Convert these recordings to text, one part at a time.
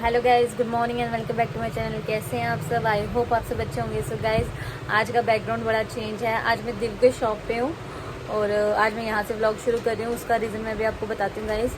Hello guys, good morning and welcome back to my channel. कैसे हैं आप सब? आई होप आप सब अच्छे होंगे। सो गाइस, आज का बैकग्राउंड बड़ा चेंज है। आज मैं दिव्य के शॉप पे हूँ और आज मैं यहाँ से व्लॉग शुरू कर रही हूँ। उसका रीज़न मैं भी आपको बताती हूँ। गाइस,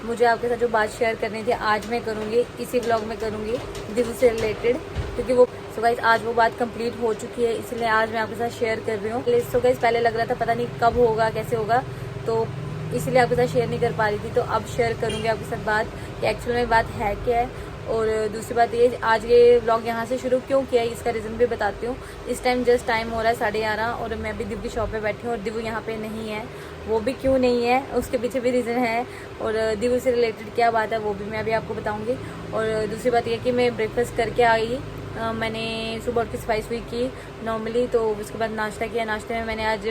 मुझे आपके साथ जो बात शेयर करनी थी आज मैं करूँगी, इसी व्लॉग में करूँगी दिव्य से रिलेटेड, क्योंकि वो गाइस आज वो बात कंप्लीट हो चुकी है, इसलिए आज मैं आपके साथ शेयर कर रही हूँ। सो गाइस, पहले लग रहा था पता नहीं कब होगा, कैसे होगा, तो इसलिए आपके साथ शेयर नहीं कर पा रही थी। तो अब शेयर करूँगी आपके साथ बात कि एक्चुअल में बात है क्या है। और दूसरी बात ये, आज ये व्लॉग यहाँ से शुरू क्यों किया है इसका रीज़न भी बताती हूँ। इस टाइम जस्ट टाइम हो रहा है 11:30 और मैं भी दिव्य की शॉप पे बैठी हूँ और दिव्य यहाँ पे नहीं है। वो भी क्यों नहीं है, उसके पीछे भी रीज़न है और दिव्य से रिलेटेड क्या बात है वो भी मैं अभी आपको बताऊँगी। और दूसरी बात ये कि मैं ब्रेकफास्ट करके आई। मैंने सुबह उठ के सफाई सुई की नॉर्मली, तो उसके बाद नाश्ता किया। नाश्ते में मैंने आज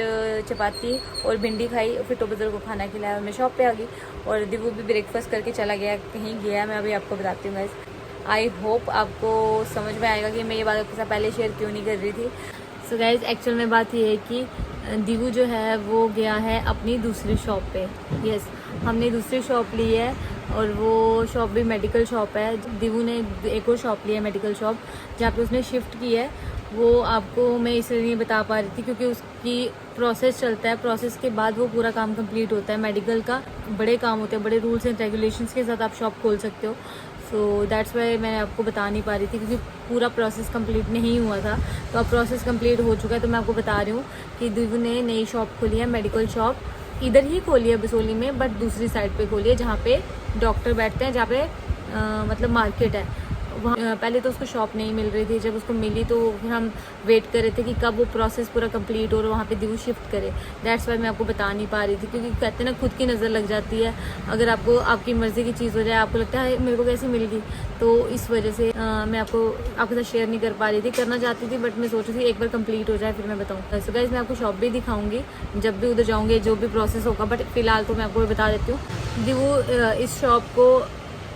चपाती और भिंडी खाई और फिर टोबजर को खाना खिलाया और मैं शॉप पे आ गई। और दिव्य भी ब्रेकफास्ट करके चला गया, कहीं गया, मैं अभी आपको बताती हूँ गाइस। आई होप आपको समझ में आएगा कि मैं ये बात आपके साथ पहले शेयर क्यों नहीं कर रही थी। सो गाइज, एक्चुअल में बात ये है कि दिव्य जो है वो गया है अपनी दूसरी शॉप पे। यस, हमने दूसरी शॉप ली है और वो शॉप भी मेडिकल शॉप है। दिव्य ने एक और शॉप ली है मेडिकल शॉप, जहाँ पे उसने शिफ्ट की है। वो आपको मैं इसलिए नहीं बता पा रही थी क्योंकि उसकी प्रोसेस चलता है, प्रोसेस के बाद वो पूरा काम कंप्लीट होता है। मेडिकल का बड़े काम होते हैं, बड़े रूल्स एंड रेगुलेशंस के साथ आप शॉप खोल सकते हो। सो दैट्स वाई मैं आपको बता नहीं पा रही थी क्योंकि पूरा प्रोसेस कंप्लीट नहीं हुआ था। तो अब प्रोसेस कंप्लीट हो चुका है, तो मैं आपको बता रही हूँ कि दिव्य ने नई शॉप खोली है, मेडिकल शॉप। इधर ही खोली है बसोली में, बट दूसरी साइड पे खोली है जहाँ पे डॉक्टर बैठते हैं, जहाँ पे मतलब मार्केट है वहाँ। पहले तो उसको शॉप नहीं मिल रही थी, जब उसको मिली तो फिर हम वेट कर रहे थे कि कब वो प्रोसेस पूरा कंप्लीट हो और वहाँ पे दिव्य शिफ्ट करे। दैट्स वाई मैं आपको बता नहीं पा रही थी, क्योंकि कहते हैं ना, खुद की नज़र लग जाती है। अगर आपको आपकी मर्ज़ी की चीज़ हो जाए, आपको लगता है मेरे को कैसे मिल गई, तो इस वजह से मैं आपके साथ शेयर नहीं कर पा रही थी। करना चाहती थी बट मैं सोच रही थी एक बार कंप्लीट हो जाए फिर मैं बताऊँ। सो गाइस, मैं आपको शॉप भी दिखाऊंगी जब भी उधर जाऊँगी, जो भी प्रोसेस होगा, बट फिलहाल तो मैं आपको बता देती हूँ। दिव्य इस शॉप को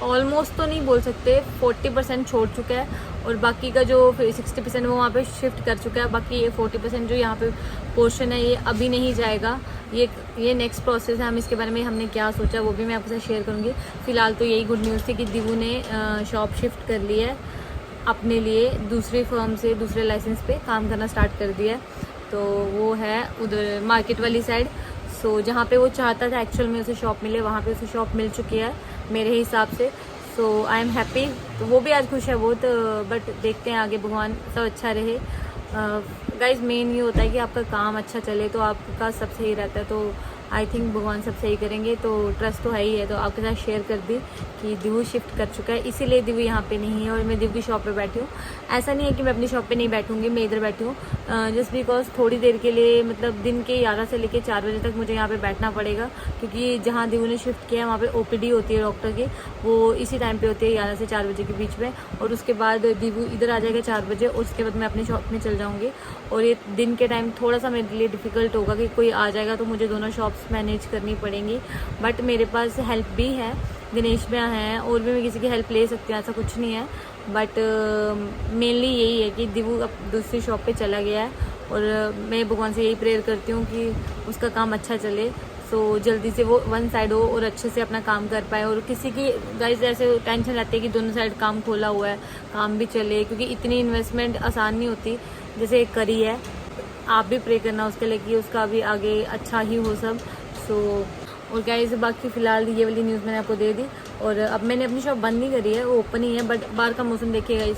ऑलमोस्ट तो नहीं बोल सकते, 40% छोड़ चुका है और बाकी का जो 60% वो वहाँ पे शिफ्ट कर चुका है। बाकी ये 40% जो यहाँ पे पोर्शन है ये अभी नहीं जाएगा। ये नेक्स्ट प्रोसेस है। हम इसके बारे में हमने क्या सोचा वो भी मैं आपके साथ शेयर करूँगी। फिलहाल तो यही गुड न्यूज़ थी कि दिव्य ने शॉप शिफ्ट कर ली है अपने लिए, दूसरी फर्म से दूसरे लाइसेंस पे काम करना स्टार्ट कर दिया है। तो वो है उधर मार्केट वाली साइड। सो जहाँ पे वो चाहता था एक्चुअल में उसे शॉप मिले, वहाँ पे उसे शॉप मिल चुकी है मेरे हिसाब से। सो आई एम हैप्पी। तो वो भी आज खुश है बहुत, बट देखते हैं आगे, भगवान सब अच्छा रहे। गाइज, मेन ये होता है कि आपका काम अच्छा चले तो आपका सब सही रहता है। तो आई थिंक भगवान सब सही करेंगे, तो ट्रस्ट तो है ही है। तो आपके साथ शेयर कर दी कि दिव्य शिफ्ट कर चुका है, इसीलिए दिव्य यहाँ पे नहीं है और मैं दिव्य की शॉप पे बैठी हूँ। ऐसा नहीं है कि मैं अपनी शॉप पे नहीं बैठूंगी, मैं इधर बैठी हूँ जस्ट बिकॉज थोड़ी देर के लिए, मतलब दिन के 11 से लेकर 4 बजे तक मुझे यहाँ पे बैठना पड़ेगा, क्योंकि जहाँ दिव्य ने शिफ्ट किया है वहाँ पे OPD होती है डॉक्टर की, वो इसी टाइम पे होती है 11 से 4 बजे के बीच में। और उसके बाद दिव्य इधर आ जाएगा 4 बजे और उसके बाद मैं अपनी शॉप में चल जाऊँगी। और ये दिन के टाइम थोड़ा सा मेरे लिए डिफ़िकल्ट होगा कि कोई आ जाएगा तो मुझे दोनों शॉप्स मैनेज करनी पड़ेंगी। बट मेरे पास हेल्प भी है, गणेश भैया हैं, और भी मैं किसी की हेल्प ले सकती हूँ, ऐसा कुछ नहीं है। बट मेनली यही है कि दिव्य अब दूसरी शॉप पे चला गया है और मैं भगवान से यही प्रेयर करती हूँ कि उसका काम अच्छा चले। सो जल्दी से वो वन साइड हो और अच्छे से अपना काम कर पाए। और किसी की गाइस ऐसे टेंशन रहती है कि दोनों साइड काम खोला हुआ है, काम भी चले, क्योंकि इतनी इन्वेस्टमेंट आसान नहीं होती जैसे करी है। आप भी प्रे करना उसके लिए कि उसका भी आगे अच्छा ही हो सब। सो और गाइस, बाकी फ़िलहाल ये वाली न्यूज़ मैंने आपको दे दी। और अब मैंने अपनी शॉप बंद नहीं करी है, वो ओपन ही है, बट बाहर का मौसम देखिए गाइस।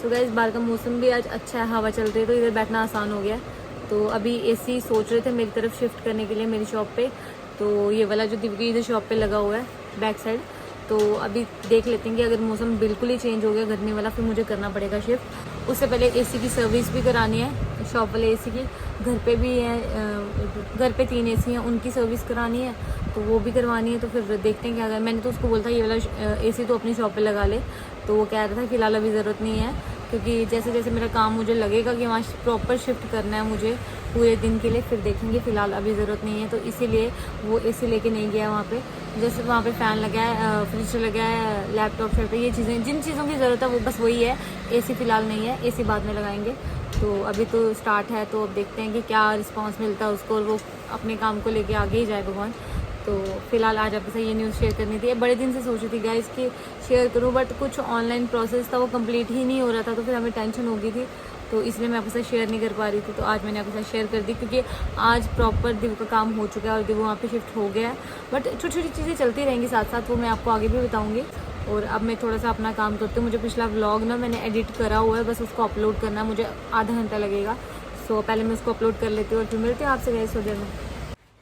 सो गाइस, बाहर का मौसम भी आज अच्छा है, हवा चल रही है, तो इधर बैठना आसान हो गया। तो अभी AC सोच रहे थे मेरी तरफ शिफ्ट करने के लिए मेरी शॉप पे। तो ये वाला जो दिव्य की इधर शॉप पे लगा हुआ है बैक साइड, तो अभी देख लेते हैं कि अगर मौसम बिल्कुल ही चेंज हो गया गर्मी वाला, फिर मुझे करना पड़ेगा शिफ्ट। उससे पहले AC की सर्विस भी करानी है, शॉप वाले AC की। घर पे भी है, घर पे 3 AC हैं, उनकी सर्विस करानी है, तो वो भी करवानी है। तो फिर देखते हैं क्या। अगर मैंने तो उसको बोला था ये वाला AC तो अपनी शॉप पे लगा ले, तो वो कह रहा था फिलहाल अभी ज़रूरत नहीं है, क्योंकि जैसे जैसे मेरा काम मुझे लगेगा कि वहाँ प्रॉपर शिफ्ट करना है मुझे पूरे दिन के लिए, फिर देखेंगे। फ़िलहाल अभी ज़रूरत नहीं है, तो इसीलिए वो AC लेके नहीं गया वहाँ पे। जैसे वहाँ पे फ़ैन लगा है, फ्रिज लगा है, लैपटॉप शॉप, ये चीज़ें जिन चीज़ों की ज़रूरत है वो बस वही है। AC फ़िलहाल नहीं है, AC बाद में लगाएंगे। तो अभी तो स्टार्ट है, तो अब देखते हैं कि क्या रिस्पांस मिलता है उसको और वो अपने काम को लेके आगे ही जाए भगवान। तो फिलहाल आज आपके साथ ये न्यूज़ शेयर करनी थी। बड़े दिन से सोच रही थी गाइस कि शेयर करूँ, बट कुछ ऑनलाइन प्रोसेस था वो कंप्लीट ही नहीं हो रहा था, तो फिर हमें टेंशन हो गई थी, तो इसलिए मैं आपके साथ शेयर नहीं कर पा रही थी। तो आज मैंने आपके साथ शेयर कर दी, क्योंकि आज प्रॉपर दिव का काम हो चुका है और दिव वहाँ पे शिफ्ट हो गया है। बट छोटी छोटी चीज़ें चलती रहेंगी साथ साथ, वो मैं आपको आगे भी बताऊँगी। और अब मैं थोड़ा सा अपना काम करती हूँ। मुझे पिछला व्लॉग ना मैंने एडिट करा हुआ है, बस उसको अपलोड करना है, मुझे आधा घंटा लगेगा। सो पहले मैं उसको अपलोड कर लेती हूँ और फिर मिलते हैं आपसे गाइस थोड़ी देर में।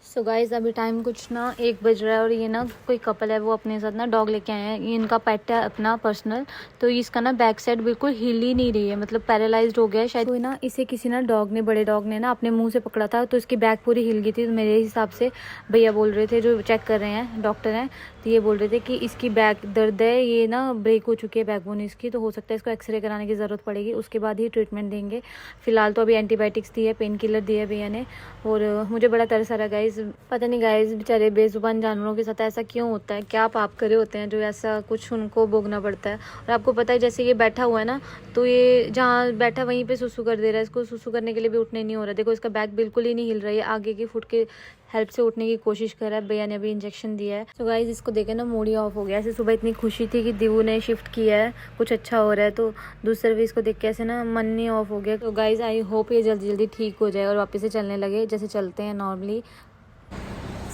सो गाइस अभी टाइम कुछ ना 1 बज रहा है और ये ना कोई कपल है, वो अपने साथ ना डॉग लेके आए हैं। ये इनका पेट है अपना पर्सनल, तो इसका ना बैक साइड बिल्कुल हिल ही नहीं रही है, मतलब पैरालाइज्ड हो गया है शायद। तो ना इसे किसी ना डॉग ने, बड़े डॉग ने ना अपने मुंह से पकड़ा था, तो इसकी बैक पूरी हिल गई थी। तो मेरे हिसाब से भैया बोल रहे थे, जो चेक कर रहे हैं डॉक्टर हैं, तो ये बोल रहे थे कि इसकी बैक दर्द है, ये ना ब्रेक हो चुकी है बैकबोन इसकी, तो हो सकता है इसको एक्सरे कराने की ज़रूरत पड़ेगी, उसके बाद ही ट्रीटमेंट देंगे। फिलहाल तो अभी एंटीबायोटिक्स दी है, पेन किलर दिया है भैया ने। और मुझे बड़ा तरस आ रहा है गाइस, पता नहीं गाइस बेचारे बेजुबान जानवरों के साथ ऐसा क्यों होता है, क्या पाप करे होते हैं जो ऐसा कुछ उनको भोगना पड़ता है। और आपको पता है जैसे ये बैठा हुआ है ना, तो ये जहाँ बैठा वहीं पे सुसु कर दे रहा है, इसको सुसु करने के लिए भी उठने नहीं हो रहा। देखो इसका बैक बिल्कुल ही नहीं हिल रही है, आगे की फुट के हेल्प से उठने की कोशिश कर रहा है। भैया ने अभी इंजेक्शन दिया है। तो गाइज इसको देखे ना मूड ही ऑफ हो गया। ऐसे सुबह इतनी खुशी थी कि दिवू ने शिफ्ट किया है, कुछ अच्छा हो रहा है, तो दूसरे भी इसको देख के ऐसे ना मन नहीं ऑफ हो गया। तो गाइज आई होप ये जल्दी जल्दी ठीक हो जाए और वापस से चलने लगे जैसे चलते हैं नॉर्मली।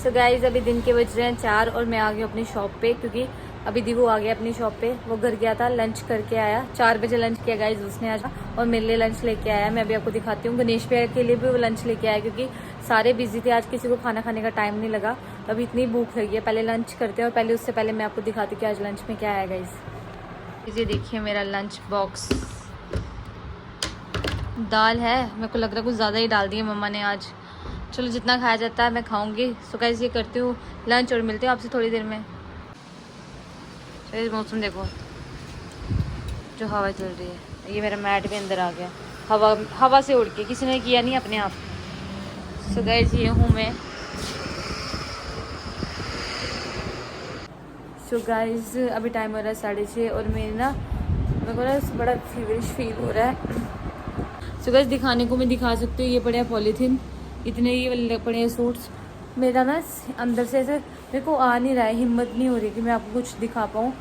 सो गाइज अभी दिन के बज रहे हैं 4 और मैं आ गई अपनी शॉप पे, क्योंकि अभी दिवू आ गया अपनी शॉप पे। वो घर गया था, लंच करके आया, 4 बजे लंच किया गाइज उसने आज, और मेरे लिए लंच लेके आया। मैं अभी आपको दिखाती हूँ। गणेश भैया के लिए भी वो लंच लेके आया, क्योंकि सारे बिजी थे आज, किसी को खाना खाने का टाइम नहीं लगा। तो अभी इतनी भूख लगी है, पहले लंच करते हैं और पहले उससे पहले मैं आपको दिखाती हूँ कि आज लंच में क्या आया गाइज। ये देखिए मेरा लंच बॉक्स, दाल है, मेरे को लग रहा है कुछ ज़्यादा ही डाल दी है मम्मा ने आज। चलो जितना खाया जाता है मैं खाऊंगी। सो गाइस ये करती हूँ लंच और मिलते हैं आपसे थोड़ी देर में। तो मौसम देखो, जो हवा चल रही है, ये मेरा मैट भी अंदर आ गया, हवा से उड़ के, किसी ने किया नहीं अपने आप। सो गाइस ये हूँ मैं। सो गाइस अभी टाइम हो रहा है 6:30 और मेरे को ना बड़ा फीवरिश फील हो रहा है। सो गाइस दिखाने को मैं दिखा सकती हूँ, ये पड़े हैं पॉलीथीन, इतने ये वाले पड़े हैं सूट्स। मेरा ना अंदर से ऐसे मेरे को आ नहीं रहा है, हिम्मत नहीं हो रही कि मैं आपको कुछ दिखा पाऊँ,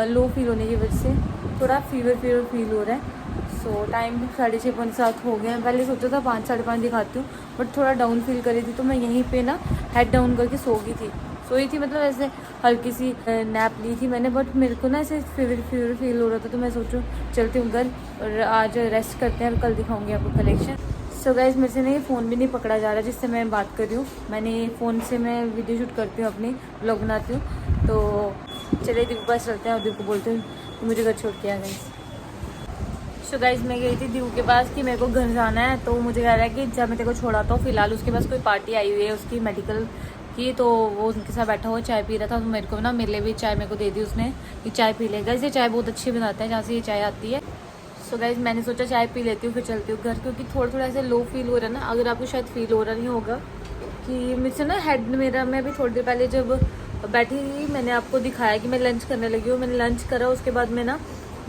लो फील होने की वजह से थोड़ा फीवर फील हो रहा है। सो टाइम 6:30 हो गए हैं। पहले सोचा था 5 साढ़े 5 दिखाती हूँ, बट थोड़ा डाउन फील कर रही थी, तो मैं यहीं पे ना हेड डाउन करके सोई थी, मतलब ऐसे हल्की सी नैप ली थी मैंने। बट मेरे को ना ऐसे फीवर फील हो रहा था, तो मैं सोचूँ चलती हूँ घर और आज रेस्ट करते हैं और कल दिखाऊंगी आपको कलेक्शन। सो गाइस मेरे से ना ये फ़ोन भी नहीं पकड़ा जा रहा जिससे मैं बात कर रही हूँ। मैंने फ़ोन से मैं वीडियो शूट करती हूँ, अपनी व्लॉग बनाती हूँ। तो चलिए दिव के पास चलते हैं और दिव को बोलते हैं तो मुझे घर छोड़ के आ गाइस। सो गाइस मैं गई थी दिव के पास कि मेरे को घर जाना है, तो मुझे कह रहा है कि जब मैं तेरे को छोड़ाता हूँ। फिलहाल उसके पास कोई पार्टी आई हुई है उसकी मेडिकल की, तो वो उनके साथ बैठा हुआ चाय पी रहा था। तो मेरे को ना मेरे लिए भी चाय मेरे को दे दी उसने कि चाय पी लेगा। इसे चाय बहुत अच्छी बनाते हैं जहाँ से ये चाय आती है। सो गाइज मैंने सोचा चाय पी लेती हूँ फिर चलती हूँ घर, क्योंकि थोड़ा ऐसे लो फील हो रहा है ना। अगर आपको शायद फील हो रहा नहीं होगा कि मुझसे ना हेड मेरा, मैं अभी थोड़ी देर पहले जब बैठी थी मैंने आपको दिखाया कि मैं लंच करने लगी हूँ। मैंने लंच करा, उसके बाद मैं ना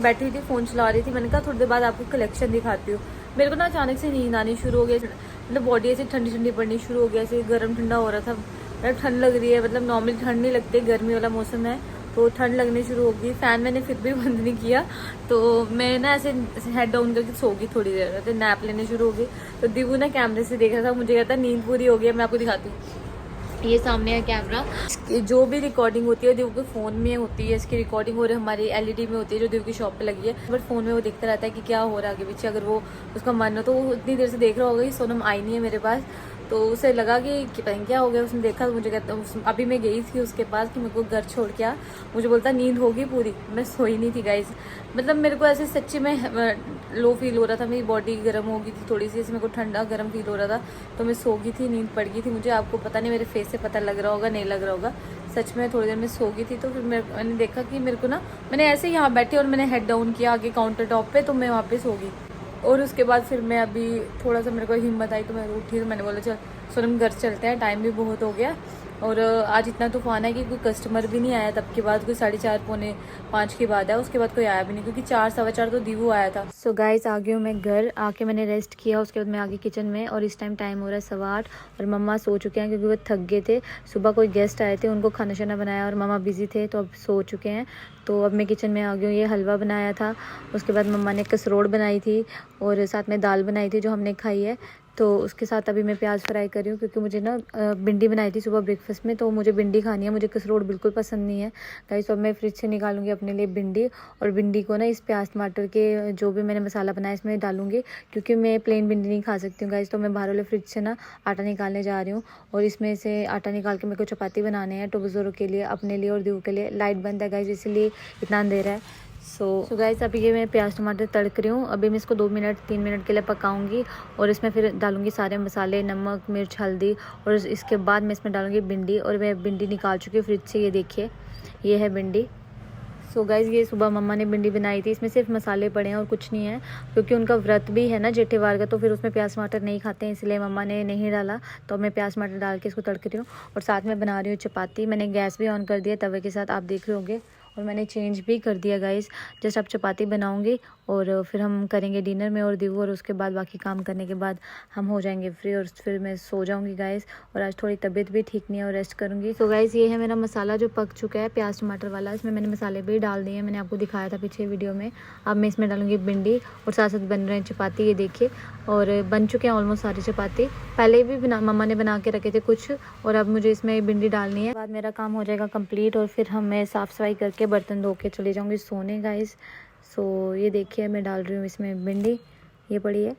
बैठी थी फ़ोन चला रही थी। मैंने कहा थोड़ी देर बाद आपको कलेक्शन दिखाती हूँ। मेरे को ना अचानक से नींद आनी शुरू हो गई, मतलब बॉडी ऐसे ठंडी ठंडी पड़नी शुरू हो गया, ऐसे गर्म ठंडा हो रहा था। मतलब ठंड लग रही है, मतलब नॉर्मली ठंड नहीं लगती, गर्मी वाला मौसम है तो ठंड लगने शुरू हो गई। फ़ैन मैंने फिर भी बंद नहीं किया, तो मैं ना ऐसे हेड डाउन करके सो गई थोड़ी देर, तो नैप लेने शुरू हो गई। तो दिवू ना कैमरे से देख रहा था, मुझे कहता नींद पूरी हो गई है। मैं आपको दिखाती हूँ, ये सामने है कैमरा। जो भी रिकॉर्डिंग होती है दिव के फ़ोन में होती है, इसकी रिकॉर्डिंग और हमारी एलईडी में होती है जो दिव की शॉप पे लगी है। बट फ़ोन में वो देखता रहता है कि क्या हो रहा है आगे पीछे। अगर वो उसका मन हो तो वो इतनी देर से देख रहा होगा कि सोनम आई नहीं है मेरे पास, तो उसे लगा कि पता नहीं क्या हो गया। उसने देखा तो मुझे कहता, अभी मैं गई थी उसके पास कि मेरे को घर छोड़ के आ, मुझे बोलता नींद होगी पूरी। मैं सोई नहीं थी गाइज, मतलब मेरे को ऐसे सच्ची में लो फील हो रहा था, मेरी बॉडी गर्म हो गई थी थोड़ी सी, ऐसे मेरे को ठंडा गर्म फील हो रहा था। तो मैं सो गई थी, नींद पड़ गई थी मुझे। आपको पता नहीं मेरे फेस से पता लग रहा होगा नहीं लग रहा होगा, सच में थोड़ी देर में सो गई थी। तो फिर मैंने देखा कि मेरे को ना, मैंने ऐसे ही यहाँ बैठी और मैंने हेड डाउन किया आगे काउंटर टॉप पे, तो मैं वहाँ पे सो गई। और उसके बाद फिर मैं अभी थोड़ा सा मेरे को हिम्मत आई तो मैं उठी, तो मैंने बोला चल सोनम घर चलते हैं, टाइम भी बहुत हो गया और आज इतना तूफान है कि कोई कस्टमर भी नहीं आया तब के बाद, कोई 4:30 पौने 5 के बाद है, उसके बाद कोई आया भी नहीं क्योंकि 4 सवा 4 तो दीवू आया था। सो गाइस आ गई हूँ मैं घर, आके मैंने रेस्ट किया, उसके बाद मैं आ गई किचन में और इस टाइम टाइम हो रहा है 8:15 और मम्मा सो चुके हैं क्योंकि वो थक गए थे। सुबह कोई गेस्ट आए थे, उनको खाना शाना बनाया और मम्मा बिजी थे तो अब सो चुके हैं। तो अब मैं किचन में आ गई हूँ। ये हलवा बनाया था, उसके बाद मम्मा ने कसरोड़ बनाई थी और साथ में दाल बनाई थी जो हमने खाई है। तो उसके साथ अभी मैं प्याज फ्राई कर रही हूँ क्योंकि मुझे ना भिंडी बनाई थी सुबह ब्रेकफास्ट में, तो मुझे भिंडी खानी है, मुझे कसरोड़ बिल्कुल पसंद नहीं है गाइस। तो अब मैं फ्रिज से निकालूंगी अपने लिए भिंडी और भिंडी को ना इस प्याज टमाटर के जो भी मैंने मसाला बनाया इसमें डालूंगी क्योंकि मैं प्लेन भिंडी नहीं खा सकती हूँ गाइस। तो मैं बाहर वाले फ्रिज से ना आटा निकालने जा रही हूँ और इसमें से आटा निकाल के मेरे को चपाती बनाने हैं टोबज़ोरों के लिए, अपने लिए और दीवू के लिए। लाइट बंद है गाइस इसलिए इतना अंधेरा है। सो गाइस अभी ये मैं प्याज टमाटर तड़क रही हूँ। अभी मैं इसको 2 मिनट 3 मिनट के लिए पकाऊंगी और इसमें फिर डालूंगी सारे मसाले, नमक मिर्च हल्दी और इसके बाद मैं इसमें डालूंगी भिंडी। और मैं भिंडी निकाल चुकी हूँ फ्रिज से, ये देखिए ये है भिंडी। सो गाइस ये सुबह मम्मा ने भिंडी बनाई थी, इसमें सिर्फ मसाले पड़े हैं और कुछ नहीं है क्योंकि उनका व्रत भी है ना जेठेवार का, तो फिर उसमें प्याज टमाटर नहीं खाते हैं इसलिए मम्मा ने नहीं डाला। तो मैं प्याज टमाटर डाल के इसको तड़क रही हूँ और साथ में बना रही हूँ चपाती। मैंने गैस भी ऑन कर दिया तवे के साथ, आप देख रहे होंगे, और मैंने चेंज भी कर दिया गाइस। जस्ट अब चपाती बनाऊंगी और फिर हम करेंगे डिनर में और दीवू, और उसके बाद बाकी काम करने के बाद हम हो जाएंगे फ्री और फिर मैं सो जाऊंगी गाइस। और आज थोड़ी तबीयत भी ठीक नहीं है और रेस्ट करूंगी। तो गाइस ये है मेरा मसाला जो पक चुका है प्याज टमाटर वाला, इसमें मैंने मसाले भी डाल दिए हैं, मैंने आपको दिखाया था पीछे वीडियो में। अब मैं इसमें डालूंगी भिंडी और साथ साथ बन रहे हैं चपाती, ये देखिए, और बन चुके हैं ऑलमोस्ट सारी चपाती। पहले भी मम्मा ने बना के रखे थे कुछ और अब मुझे इसमें भिंडी डालनी है। बाद मेरा काम हो जाएगा कंप्लीट और फिर मैं साफ़ सफाई करके बर्तन धो के चले जाऊँगी सोने गाइस। सो ये देखिए मैं डाल रही हूँ इसमें भिंडी, ये पड़ी है।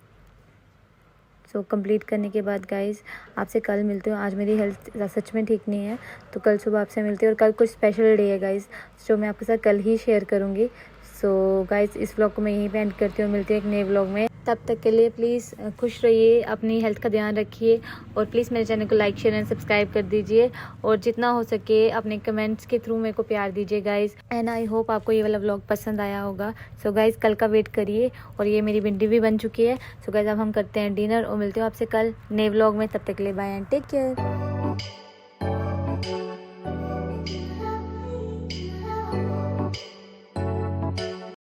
सो कंप्लीट करने के बाद गाइस आपसे कल मिलती हूँ। आज मेरी हेल्थ सच में ठीक नहीं है तो कल सुबह आपसे मिलती हूँ और कल कुछ स्पेशल डे है गाइस जो मैं आपके साथ कल ही शेयर करूँगी। सो गाइस इस व्लॉग को मैं यहीं पे एंड करती हूँ, मिलती हूँ एक नए व्लॉग में। तब तक के लिए प्लीज़ खुश रहिए, अपनी हेल्थ का ध्यान रखिए और प्लीज़ मेरे चैनल को लाइक शेयर एंड सब्सक्राइब कर दीजिए और जितना हो सके अपने कमेंट्स के थ्रू मेरे को प्यार दीजिए गाइस। एंड आई होप आपको ये वाला व्लॉग पसंद आया होगा। सो गाइस कल का वेट करिए और ये मेरी भिंडी भी बन चुकी है। सो गाइस अब हम करते हैं डिनर और मिलते हो आपसे कल नए व्लॉग में। तब तक के लिए बाय एंड टेक केयर।